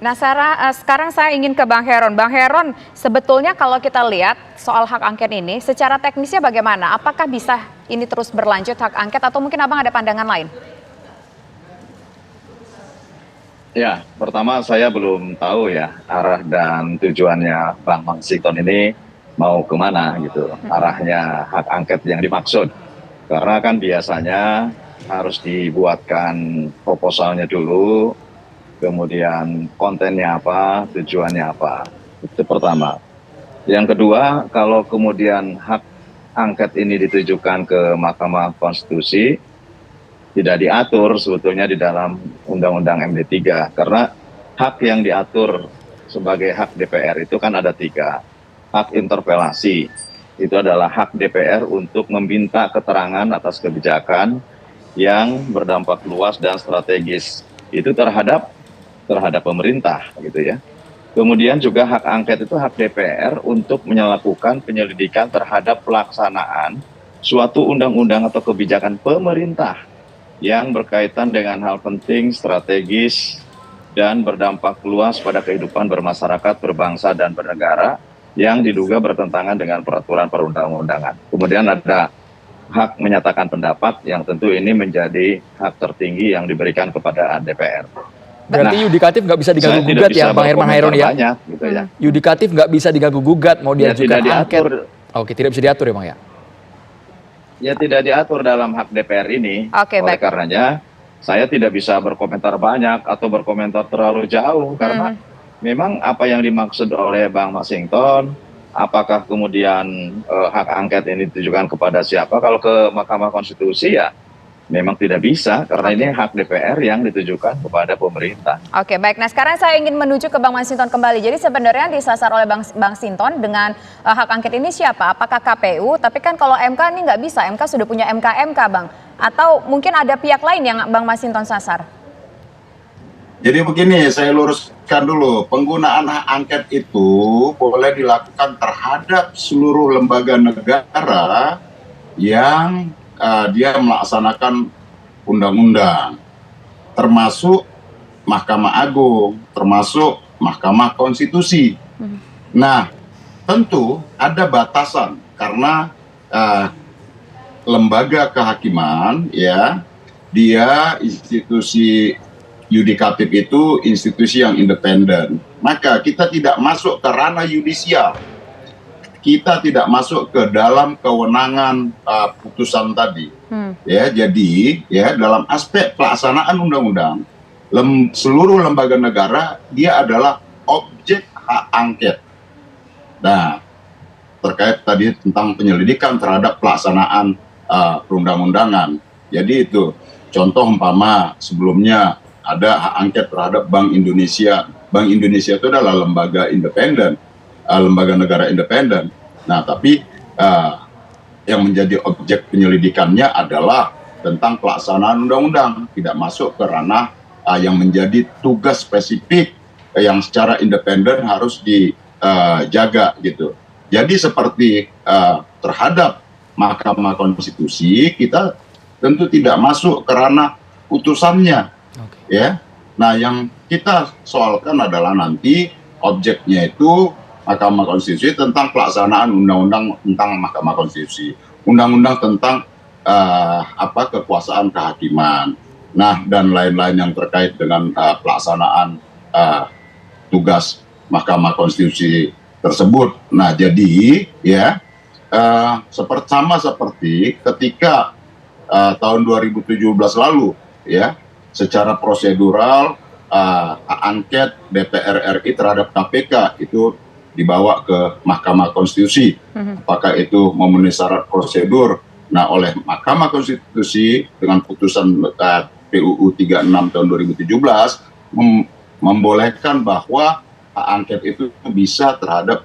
Nah, sekarang saya ingin ke Bang Heron. Bang Heron, sebetulnya kalau kita lihat soal hak angket ini, secara teknisnya bagaimana? Apakah bisa ini terus berlanjut hak angket atau mungkin Abang ada pandangan lain? Ya, pertama saya belum tahu ya arah dan tujuannya Bang Masinton ini mau kemana gitu, arahnya hak angket yang dimaksud. Karena kan biasanya harus dibuatkan proposalnya dulu, kemudian kontennya apa, tujuannya apa. Itu pertama. Yang kedua, kalau kemudian hak angket ini ditujukan ke Mahkamah Konstitusi, tidak diatur sebetulnya di dalam Undang-Undang MD3. Karena hak yang diatur sebagai hak DPR itu kan ada 3. Hak interpelasi, itu adalah hak DPR untuk meminta keterangan atas kebijakan yang berdampak luas dan strategis. Itu terhadap pemerintah gitu ya. Kemudian juga hak angket itu hak DPR untuk melakukan penyelidikan terhadap pelaksanaan suatu undang-undang atau kebijakan pemerintah yang berkaitan dengan hal penting, strategis, dan berdampak luas pada kehidupan bermasyarakat, berbangsa, dan bernegara yang diduga bertentangan dengan peraturan perundang-undangan. Kemudian ada hak menyatakan pendapat yang tentu ini menjadi hak tertinggi yang diberikan kepada DPR. Berarti yudikatif nggak bisa diganggu-gugat ya, Bang Herman Hairon ya? Banyak, gitu ya. Yudikatif nggak bisa diganggu-gugat, mau diajukan angket. Oke, tidak bisa diatur ya, Bang ya? Ya tidak diatur dalam hak DPR ini. Oke, Oleh baik. karenanya saya tidak bisa berkomentar banyak atau berkomentar terlalu jauh karena memang apa yang dimaksud oleh Bang Masinton, apakah kemudian hak angket ini ditujukan kepada siapa? Kalau ke Mahkamah Konstitusi ya memang tidak bisa karena ini hak DPR yang ditujukan kepada pemerintah. Oke, baik. Nah, sekarang saya ingin menuju ke Bang Masinton kembali. Jadi sebenarnya disasar oleh Bang Sinton dengan hak angket ini siapa? Apakah KPU? Tapi kan kalau MK ini nggak bisa. MK sudah punya MK, Bang. Atau mungkin ada pihak lain yang Bang Masinton sasar? Jadi begini, saya luruskan dulu. Penggunaan hak angket itu boleh dilakukan terhadap seluruh lembaga negara yang dia melaksanakan undang-undang, termasuk Mahkamah Agung, termasuk Mahkamah Konstitusi. Nah, tentu ada batasan karena lembaga kehakiman, ya, dia institusi yudikatif itu institusi yang independen. Maka kita tidak masuk ke ranah yudisial. Kita tidak masuk ke dalam kewenangan putusan tadi. Ya, jadi ya dalam aspek pelaksanaan undang-undang, seluruh lembaga negara dia adalah objek hak angket. Nah, terkait tadi tentang penyelidikan terhadap pelaksanaan perundang-undangan. Jadi itu contoh umpama sebelumnya ada hak angket terhadap Bank Indonesia. Bank Indonesia itu adalah lembaga independen. Lembaga negara independen. Nah, tapi yang menjadi objek penyelidikannya adalah tentang pelaksanaan undang-undang, tidak masuk ke ranah yang menjadi tugas spesifik yang secara independen harus dijaga gitu. Jadi seperti terhadap Mahkamah Konstitusi kita tentu tidak masuk ke ranah putusannya, ya. Nah, yang kita soalkan adalah nanti objeknya itu Mahkamah Konstitusi tentang pelaksanaan undang-undang tentang Mahkamah Konstitusi, undang-undang tentang kekuasaan kehakiman, nah dan lain-lain yang terkait dengan pelaksanaan tugas Mahkamah Konstitusi tersebut. Nah, jadi ya seperti ketika tahun 2017 lalu, ya, secara prosedural angket DPR RI terhadap KPK itu dibawa ke Mahkamah Konstitusi. Apakah itu memenuhi syarat prosedur? Nah, oleh Mahkamah Konstitusi dengan putusan PUU 36 tahun 2017 membolehkan bahwa hak angket itu bisa terhadap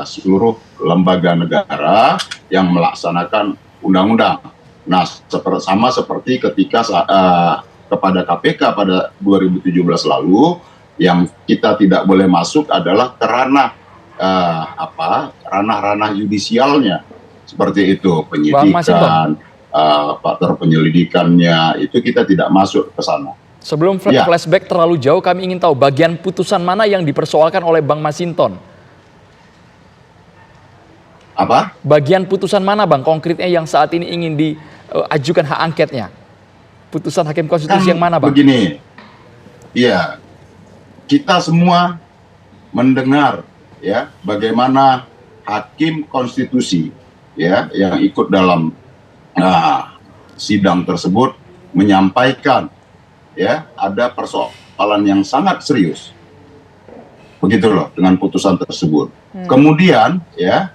seluruh lembaga negara yang melaksanakan undang-undang. Nah, sama seperti ketika kepada KPK pada 2017 lalu, yang kita tidak boleh masuk adalah ke ranah ranah-ranah yudisialnya, seperti itu penyidikan, faktor penyelidikannya itu kita tidak masuk ke sana. Sebelum Ya. flashback terlalu jauh, kami ingin tahu bagian putusan mana yang dipersoalkan oleh Bang Masinton. Apa? Bagian putusan mana Bang konkretnya yang saat ini ingin diajukan hak angketnya? Putusan Hakim Konstitusi yang mana Bang? Begini, ya kita semua mendengar ya bagaimana Hakim Konstitusi ya yang ikut dalam sidang tersebut menyampaikan ya ada persoalan yang sangat serius, begitu loh dengan putusan tersebut. Kemudian ya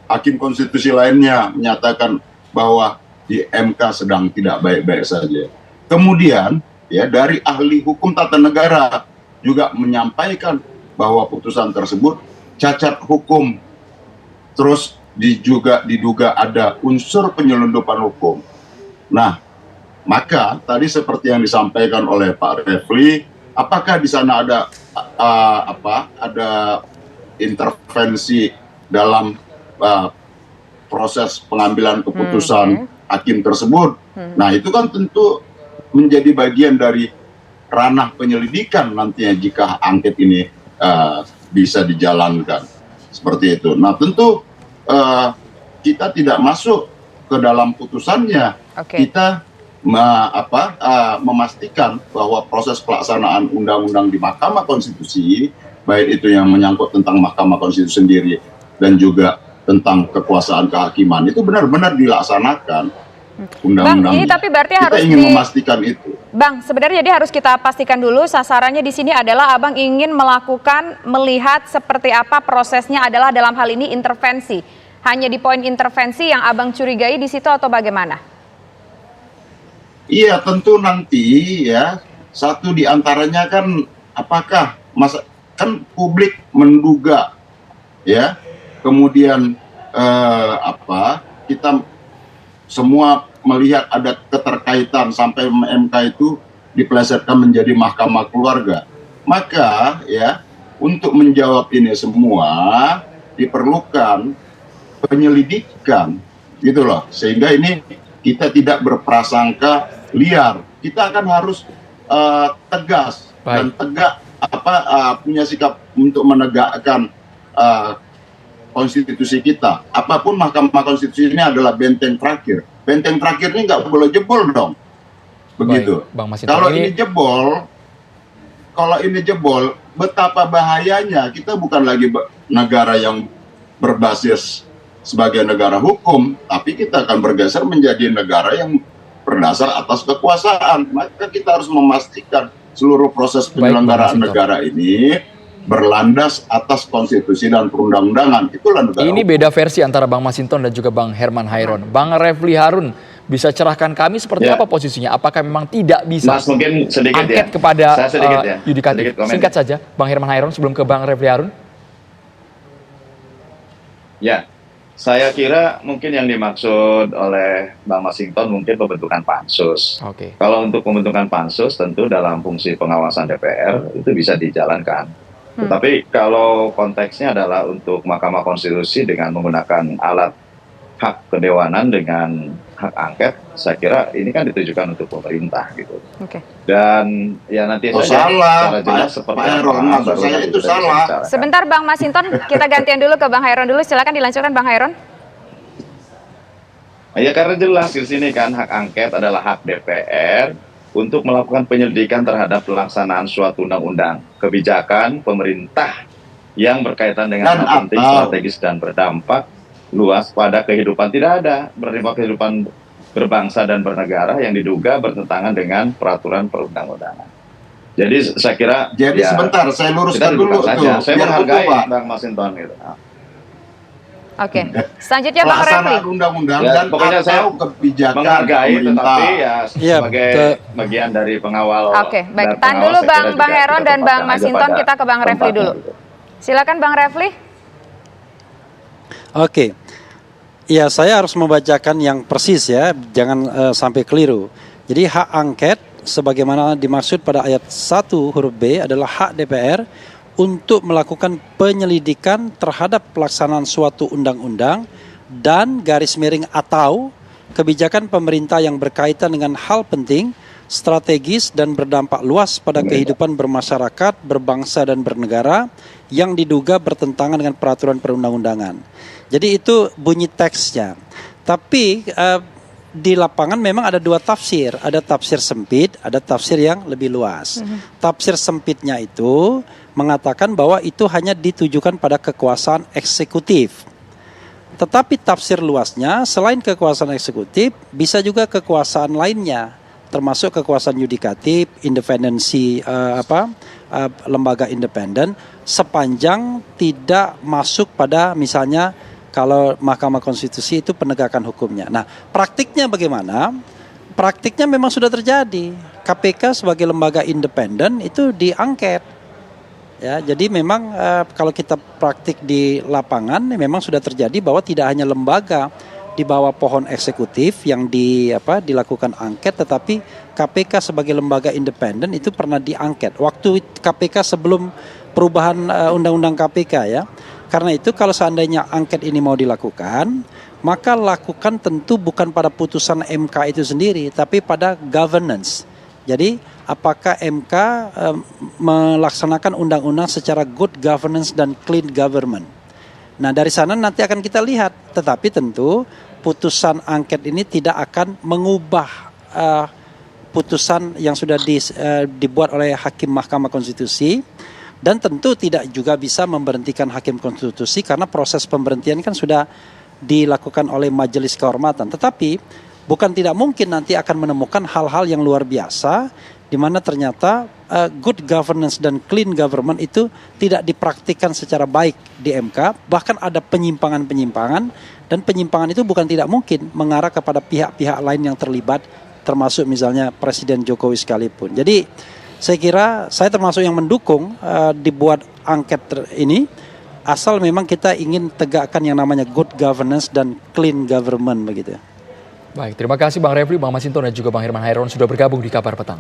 Hakim Konstitusi lainnya menyatakan bahwa di MK sedang tidak baik-baik saja. Kemudian ya dari ahli hukum tata negara juga menyampaikan bahwa putusan tersebut cacat hukum, terus juga diduga ada unsur penyelundupan hukum. Nah, maka tadi seperti yang disampaikan oleh Pak Refli, apakah di sana ada ada intervensi dalam proses pengambilan keputusan hakim tersebut? Nah, itu kan tentu menjadi bagian dari ranah penyelidikan nantinya jika angket ini bisa dijalankan seperti itu. Nah, tentu kita tidak masuk ke dalam putusannya. Kita memastikan bahwa proses pelaksanaan undang-undang di Mahkamah Konstitusi, baik itu yang menyangkut tentang Mahkamah Konstitusi sendiri dan juga tentang kekuasaan kehakiman, itu benar-benar dilaksanakan undang-undang. Bang, ini tapi berarti kita harus ingin memastikan itu. Bang, sebenarnya jadi harus kita pastikan dulu sasarannya di sini adalah Abang ingin melihat seperti apa prosesnya adalah dalam hal ini intervensi. Hanya di poin intervensi yang Abang curigai di situ atau bagaimana? Iya, tentu nanti ya satu di antaranya kan apakah kan publik menduga ya, kemudian kita semua melihat ada keterkaitan sampai MK itu dipelesetkan menjadi mahkamah keluarga. Maka ya untuk menjawab ini semua diperlukan penyelidikan gitu loh, sehingga ini kita tidak berprasangka liar. Kita akan harus tegas dan tegak punya sikap untuk menegakkan konstitusi kita. Apapun Mahkamah Konstitusi ini adalah benteng terakhir. Benteng terakhir ini nggak boleh jebol dong. Begitu. Kalau ini jebol, betapa bahayanya. Kita bukan lagi negara yang berbasis sebagai negara hukum, tapi kita akan bergeser menjadi negara yang berdasar atas kekuasaan. Maka kita harus memastikan seluruh proses penyelenggaraan negara ini berlandas atas konstitusi dan perundang-undangan. Itulah negara ini hukum. beda versi antara Bang Masinton dan juga Bang Herman Hairon. Bang Refli Harun, bisa cerahkan kami seperti apa posisinya? Apakah memang tidak bisa Mas, mungkin sedikit angket kepada yudikatif? Singkat saja, Bang Herman Hairon sebelum ke Bang Refli Harun. Ya, saya kira mungkin yang dimaksud oleh Bang Masinton mungkin pembentukan pansus. Kalau untuk pembentukan pansus tentu dalam fungsi pengawasan DPR itu bisa dijalankan. Tetapi kalau konteksnya adalah untuk Mahkamah Konstitusi dengan menggunakan alat hak kedewanan dengan hak angket, saya kira ini kan ditujukan untuk pemerintah gitu. Dan ya nanti saja secara jelas seperti apa. Saya itu salah. Sebentar Bang Masinton, kita gantian dulu ke Bang Hairon dulu. Silakan dilanjutkan Bang Hairon. Ya karena jelas di sini kan hak angket adalah hak DPR untuk melakukan penyelidikan terhadap pelaksanaan suatu undang-undang, kebijakan pemerintah yang berkaitan dengan hal penting, strategis dan berdampak luas pada kehidupan berdampak kehidupan berbangsa dan bernegara yang diduga bertentangan dengan peraturan perundang-undangan. Jadi saya kira sebentar saya luruskan dulu saja. Saya menghargai Bang Masinton gitu. Selanjutnya Bang Refli. Undang-undang dan pokoknya saya kebijakan menghargai, tetapi sebagai bagian dari pengawal. Baik. Tahan dulu Bang Hairon dan Bang Masinton, kita ke Bang Refli dulu. Silakan Bang Refli. Ya, saya harus membacakan yang persis ya, jangan sampai keliru. Jadi hak angket sebagaimana dimaksud pada ayat 1 huruf B adalah hak DPR untuk melakukan penyelidikan terhadap pelaksanaan suatu undang-undang dan garis miring atau kebijakan pemerintah yang berkaitan dengan hal penting, strategis dan berdampak luas pada kehidupan bermasyarakat, berbangsa dan bernegara yang diduga bertentangan dengan peraturan perundang-undangan. Jadi itu bunyi teksnya. Tapi di lapangan memang ada dua tafsir, ada tafsir sempit, ada tafsir yang lebih luas. Tafsir sempitnya itu mengatakan bahwa itu hanya ditujukan pada kekuasaan eksekutif. Tetapi tafsir luasnya selain kekuasaan eksekutif bisa juga kekuasaan lainnya, termasuk kekuasaan yudikatif, independensi lembaga independen, sepanjang tidak masuk pada misalnya kalau Mahkamah Konstitusi itu penegakan hukumnya. Nah, praktiknya bagaimana? Praktiknya memang sudah terjadi. KPK sebagai lembaga independen itu diangket. Ya, jadi memang kalau kita praktik di lapangan memang sudah terjadi bahwa tidak hanya lembaga di bawah pohon eksekutif yang dilakukan angket, tetapi KPK sebagai lembaga independen itu pernah diangket. Waktu KPK sebelum perubahan undang-undang KPK ya. Karena itu kalau seandainya angket ini mau dilakukan, maka lakukan tentu bukan pada putusan MK itu sendiri, tapi pada governance. Jadi apakah MK melaksanakan undang-undang secara good governance dan clean government. Nah dari sana nanti akan kita lihat, tetapi tentu putusan angket ini tidak akan mengubah putusan yang sudah dibuat oleh Hakim Mahkamah Konstitusi. Dan tentu tidak juga bisa memberhentikan Hakim Konstitusi karena proses pemberhentian kan sudah dilakukan oleh Majelis Kehormatan. Tetapi bukan tidak mungkin nanti akan menemukan hal-hal yang luar biasa di mana ternyata good governance dan clean government itu tidak dipraktikkan secara baik di MK. Bahkan ada penyimpangan-penyimpangan dan penyimpangan itu bukan tidak mungkin mengarah kepada pihak-pihak lain yang terlibat termasuk misalnya Presiden Jokowi sekalipun. Jadi saya kira saya termasuk yang mendukung dibuat angket ini asal memang kita ingin tegakkan yang namanya good governance dan clean government begitu. Baik, terima kasih Bang Refli, Bang Masinton dan juga Bang Herman Hairon sudah bergabung di Kabar Petang.